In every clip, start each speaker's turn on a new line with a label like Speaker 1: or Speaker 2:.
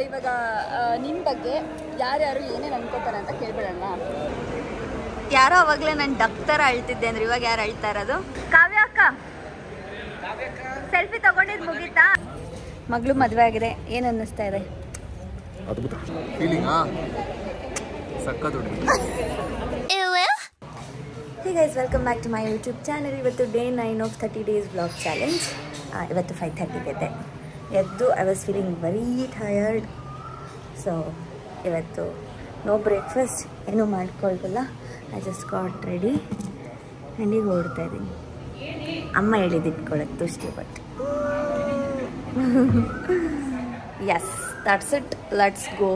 Speaker 1: ಇವಾಗ ನಿಮ್ಮ ಬಗ್ಗೆ ಯಾರ್ಯಾರು ಏನೇನು ಅನ್ಕೋತಾರೆ ಅಂತ ಕೇಳ್ಬಿಡೋಣ.
Speaker 2: ಯಾರೋ ಅವಾಗಲೇ ನಾನು ಡಾಕ್ಟರ್ ಅಳ್ತಿದ್ದೆ ಅಂದ್ರೆ ಇವಾಗ ಯಾರು ಅಳ್ತಾ ಇರೋದು? ಕಾವ್ಯ ಅಕ್ಕ ಸೆಲ್ಫಿ ತಗೊಂಡಿದ್ದು ಮುಗೀತಾ? ಮಗಳು ಮದುವೆ ಆಗಿದೆ, ಏನು ಅನ್ನಿಸ್ತಾ ಇದೆ?
Speaker 3: ಅದ್ಭುತ ಫೀಲಿಂಗ್ ಸಕ್ಕತ್ತು.
Speaker 2: Hey guys, welcome back to my YouTube channel. ಇವತ್ತು day 9 of 30 days vlog challenge. ಇವತ್ತು 5:30 ಇದೆ ಎದ್ದು. I was feeling very tired. So ಇವತ್ತು ನೋ ಬ್ರೇಕ್ಫಾಸ್ಟ್, ಏನೂ ಮಾಡ್ಕೊಳ್ತಿಲ್ಲ. I just got ready and ಈಗ ಓಡ್ತಾ ಇದ್ದೀನಿ. ಅಮ್ಮ ಹೇಳಿದ್ದು ಇಟ್ಕೊಳ್ಳೋದು ಅಷ್ಟೇ. But yes, that's it. Let's go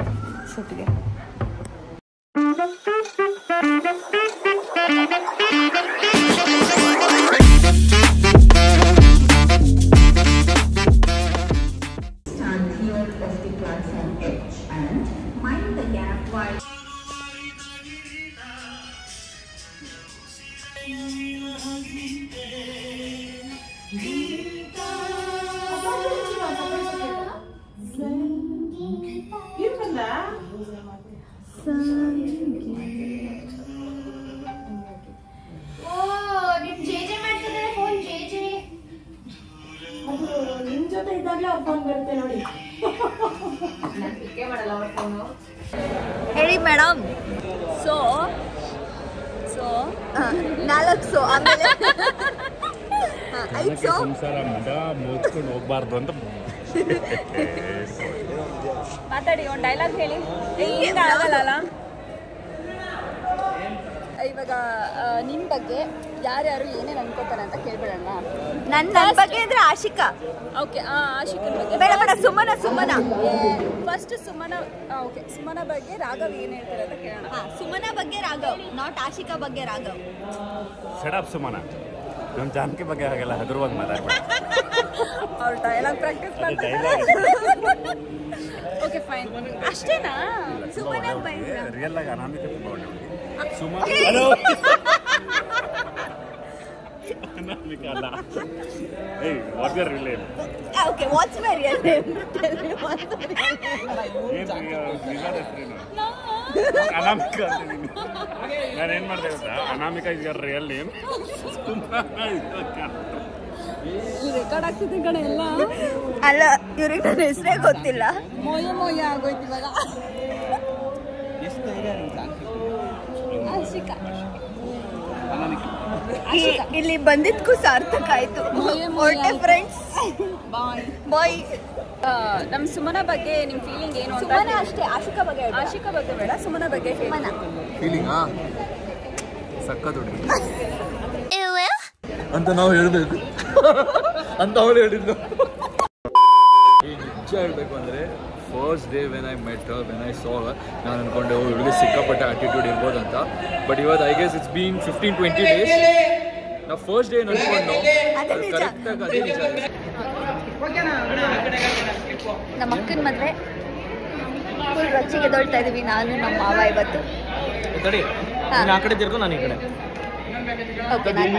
Speaker 2: ಶೂಟಿಗೆ. ಹೇಳಿ ಮೇಡಮ್. ಸೊ 4 ಆಮೇಲೆ 5
Speaker 3: ಸಂಸಾರ ಮಗ ಮುಚ್ಕೊಂಡು ಹೋಗ್ಬಾರ್ದು ಅಂತ
Speaker 1: ಮಾತಾಡಿ. ಒಂದು ಡೈಲಾಗ್ ಹೇಳಿ. ಆಗಲ್ಲ. ಇವಾಗ ನಿಮ್ಮ ಬಗ್ಗೆ ಯಾರ್ಯಾರು ಏನೇನು ಅನ್ಕೋತಾರೆ ಅಂತ ಕೇಳ್ಬಿಡೋಣ.
Speaker 2: ನನ್ನ ಬಗ್ಗೆ ಅಂದ್ರೆ ಆಶಿಕಾ.
Speaker 1: ಓಕೆ, ಆಶಿಕನ ಬಗ್ಗೆ
Speaker 2: ಬೇಡ ಬೇಡ, ಸುಮನ.
Speaker 1: ಫಸ್ಟ್ ಸುಮನ. ಓಕೆ, ಸುಮನ ಬಗ್ಗೆ ರಾಘವ್ ಏನು ಹೇಳ್ತಾರೆ ಅಂತ ಕೇಳೋಣ.
Speaker 2: ಸುಮನ ಬಗ್ಗೆ ರಾಘವ್, ನಾಟ್ ಆಶಿಕಾ ಬಗ್ಗೆ ರಾಘವ್.
Speaker 3: ಸೆಡಪ್ ಸುಮನ. ನಮ್ಮ ಜಾನಕಿ ಬಗ್ಗೆ ಹಾಗೆಲ್ಲ ಹಗುರವಾಗಿ ಮಾತಾಡ್ಬೇಡ.
Speaker 1: ಅವ್ರು ಡೈಲಾಗ್ ಪ್ರಾಕ್ಟೀಸ್ ಮಾಡ್ತಾರೆ. ಓಕೆ ಫೈನ್, ಅಷ್ಟೇನಾ?
Speaker 2: ಸುಮನ
Speaker 3: ರಿಯಲ್ ಆಗಿ ಅನಾಮಿಕ ತುಂಬ ಒಳ್ಳೆ ಸುಮನ. ಅನಾಮಿಕ ಅಲ್ಲ. ಏಯ್, what your real name?
Speaker 2: Okay, what's my real name? Tell me what's my
Speaker 3: Anamika ಅಂತ ನೀನು. ನಾನು ಏನು ಮಾಡಿದೆ ಗೊತ್ತಾ? Anamika is your real name.
Speaker 1: Record ಆಗ್ತಿದೆ ಕಡೆ ಎಲ್ಲ.
Speaker 2: ಅಲ್ಲ, ಇವ್ರಿಗೆ ನನ್ನ ಹೆಸರೇ ಗೊತ್ತಿಲ್ಲ.
Speaker 1: ಮೋಯ ಆಗೋಯ್ತು ಇವಾಗ. ಆಶಿಕಾ
Speaker 2: ಇಲ್ಲಿ ಬಂದಿದ್ಕು ಸಾರ್ಥಕ ಆಯ್ತು. ಫ್ರೆಂಡ್ಸ್, ಬಾಯ್.
Speaker 1: ನಮ್ಮ ಸುಮನ ಬಗ್ಗೆ ನಿಮ್ಮ ಫೀಲಿಂಗ್ ಏನು?
Speaker 2: ಸುಮನ ಅಷ್ಟೇ, ಆಶಿಕಾ ಬಗ್ಗೆ.
Speaker 1: ಆಶಿಕಾ ಬಗ್ಗೆ ಬೇಡ, ಸುಮನ ಬಗ್ಗೆ.
Speaker 2: ಸುಮನ
Speaker 3: ಫೀಲಿಂಗ್ ಸಕ್ಕತ್ತು ಅಂತ ನಾವು ಹೇಳ್ಬೇಕು ಅಂತ ಅವಳು ಹೇಳಿದ್ದು. ಈ ನಿಜ ಹೇಳ್ಬೇಕು ಅಂದರೆ first day when I met her, when I saw her, ನಾನು ಅಂದ್ಕೊಂಡೆ ಹುಡುಗಿ ಸಿಕ್ಕಾಪಟ್ಟೆ ಆಟಿಟ್ಯೂಡ್ ಇರ್ಬೋದು ಅಂತ. ಬಟ್ ಇವತ್ತು I guess it's been 15-20 days. ನಾವು ಫಸ್ಟ್ ಡೇ ಅಂದ್ಕೊಂಡು ಕರೆಕ್ಟಾಗಿ ಅದೇ ನಿಜ.
Speaker 2: ನಮ್ಮ ಅಕ್ಕನ ಮದುವೆ ಫುಲ್ ರೊಚ್ಚಿಗೆ ಎದೊಳ್ತಾ ಇದೀವಿ ನಾನು, ನಮ್ಮ ಮಾವ. ಇವತ್ತು
Speaker 3: ಆ ಕಡೆ ತಿರ್ಕೊಂಡು ನಾನು ಈ ಕಡೆ.
Speaker 2: ಓಕೆ, ನಾನು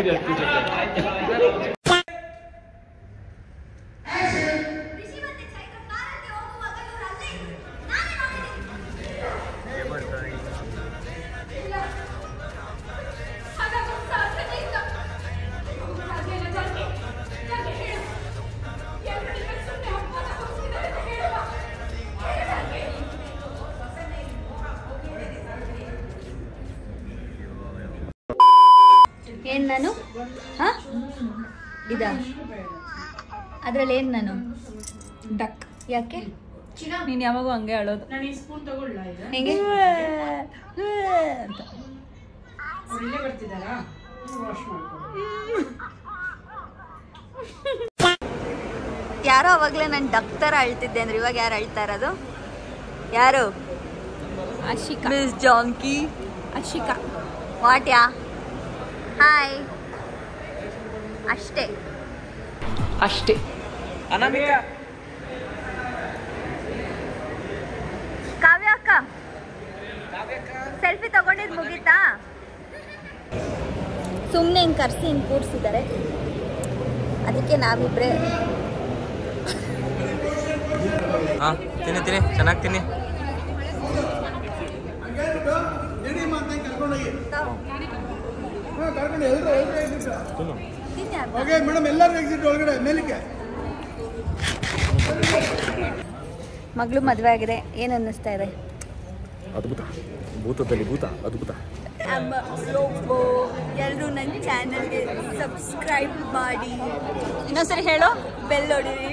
Speaker 2: ಏನ್ ನಾನು ಇದ ಅದ್ರಲ್ಲಿ ಏನ್ ನಾನು
Speaker 1: ಡಕ್.
Speaker 2: ಯಾಕೆ
Speaker 1: ನೀನು ಯಾವಾಗೂ ಹಂಗೆ ಹೇಳೋದು.
Speaker 2: ಹೆಂಗೆ ಯಾರೋ ಅವಾಗಲೇ ನಾನು ಡಾಕ್ಟರ್ ಅಳ್ತಿದ್ದೆ ಅಂದ್ರೆ ಇವಾಗ ಯಾರು ಅಳ್ತಾ ಇರೋದು? ಯಾರು?
Speaker 1: Ashika.
Speaker 2: Miss Janki.
Speaker 1: Ashika
Speaker 2: what ya? Hi. ಅಷ್ಟೇ
Speaker 3: ಅನಾಮಿಕ.
Speaker 2: ಕಾವ್ಯ ಅಕ್ಕ ಸೆಲ್ಫಿ ತಗೊಂಡಿದ್ದು ಮುಗೀತಾ? ಸುಮ್ಮನೆ ಹಿಂಗೆ ಕರ್ಸಿ ಹಿಂಗೆ ಕೂರಿಸಿದ್ದಾರೆ. ಅದಕ್ಕೆ ನಾವಿಬ್ಬರೇ
Speaker 4: ತಿನ್ನಿ ಚೆನ್ನಾಗಿ ತಿನ್ನಿ.
Speaker 2: ಮಗಳು ಮದುವೆ ಆಗಿದೆ, ಏನು ಅನ್ನಿಸ್ತಾ ಇದೆ?
Speaker 3: ಅದ್ಭುತ, ಭೂತದಲ್ಲಿ ಭೂತ ಅದ್ಭುತ.
Speaker 2: ಎಲ್ಲರೂ ನನ್ನ ಚಾನಲ್ಗೆ ಸಬ್ಸ್ಕ್ರೈಬ್ ಮಾಡಿ,
Speaker 1: ಇನ್ನೊಂದ್ಸರಿ ಹೇಳೋ,
Speaker 2: ಬೆಲ್ ಹೊಡೀರಿ.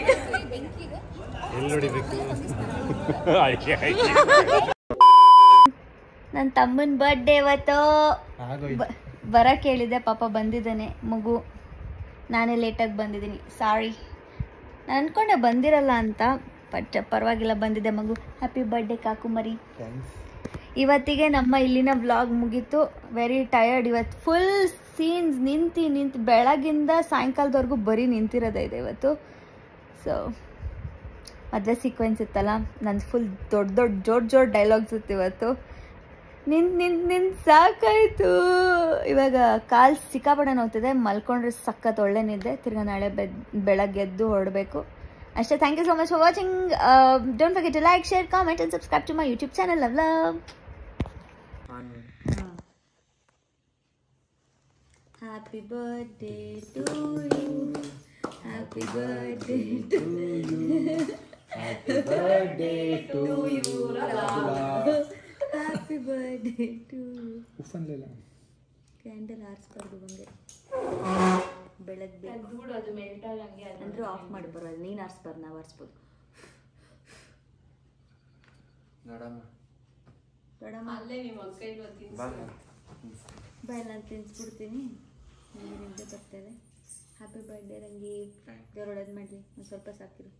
Speaker 2: ನನ್ನ ತಮ್ಮನ ಬರ್ಡೇ ಇವತ್ತು ಬರಕ್ಕೆ ಹೇಳಿದೆ, ಪಾಪ ಬಂದಿದ್ದಾನೆ ಮಗು. ನಾನೇ ಲೇಟಾಗಿ ಬಂದಿದ್ದೀನಿ, ಸಾರಿ. ನಾನು ಅಂದ್ಕೊಂಡೆ ಬಂದಿರಲ್ಲ ಅಂತ, ಬಟ್ ಪರವಾಗಿಲ್ಲ, ಬಂದಿದೆ ಮಗು. ಹ್ಯಾಪಿ ಬರ್ಡೇ ಕಾಕುಮರಿ. ಇವತ್ತಿಗೆ ನಮ್ಮ ಇಲ್ಲಿನ ವ್ಲಾಗ್ ಮುಗೀತು. Very tired. ಇವತ್ತು ಫುಲ್ ಸೀನ್ಸ್ ನಿಂತು ಬೆಳಗಿಂದ ಸಾಯಂಕಾಲದವರೆಗೂ ಬರೀ ನಿಂತಿರೋದೇ ಇದೆ ಇವತ್ತು. ಸೊ ಮದುವೆ ಸೀಕ್ವೆನ್ಸ್ ಇತ್ತಲ್ಲ, ನಂದು ಫುಲ್ ದೊಡ್ಡ ಡೈಲಾಗ್ಸ್ ಇತ್ತು ಇವತ್ತು. ನಿಂತು ಸಾಕಾಯಿತು. ಇವಾಗ ಕಾಲು ಸಿಕ್ಕಾಪಟ್ಟೆ ನೋವ್ತಿದೆ, ಮಲ್ಕೊಂಡ್ರೆ ಸಖತ್ ಒಳ್ಳೆ ನಿದ್ದೆ. ತಿರ್ಗಾ ನಾಳೆ ಬೆಳಗ್ಗೆ ಎದ್ದು ಹೊರಡಬೇಕು ಅಷ್ಟೇ. Thank you so much for watching. Don't forget to like, share, comment and subscribe to my YouTube channel. Love. Happy birthday to you. Happy birthday to you. Happy birthday to you. Happy birthday to you.
Speaker 3: ಉಫನ್ಲಿಲ್ಲ
Speaker 2: candle ಆರಿಸ್ಬಾರ್ದು ಬಂದೆ ಬೆಳಗ್ಗೆ ಅಂದ್ರೆ of ಮಾಡಿ ಬರೋದು. ನೀನು ಆರಿಸ್ಬಾರ್ದು, ನಾವು ಆರಿಸ್ಬೋದು. ಬಾಯ್, ನಾನು ತಿನ್ಸ್ಬಿಡ್ತೀನಿ, ನಿಮಗೆ ಬರ್ತೇವೆ. ಹ್ಯಾಪಿ ಬರ್ಡೇ ರಂಗಿ. ದೇವ್ರು ಒಳ್ಳೇದು ಮಾಡಲಿ. ಒಂದು ಸ್ವಲ್ಪ ಸಾಕಿರಿ.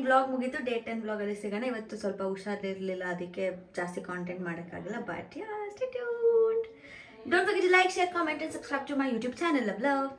Speaker 2: ವ್ಲಾಗ್ ಮುಗಿತು. ಡೇ 10 ವ್ಲಾಗಲ್ಲಿ ಸಿಗೋಣ. ಇವತ್ತು ಸ್ವಲ್ಪ ಹುಷಾರಿರಲಿಲ್ಲ, ಅದಕ್ಕೆ ಜಾಸ್ತಿ ಕಾಂಟೆಂಟ್ ಮಾಡೋಕ್ಕಾಗಲ್ಲ. But stay tuned. Don't forget to like, share, comment and subscribe to my YouTube channel. Love.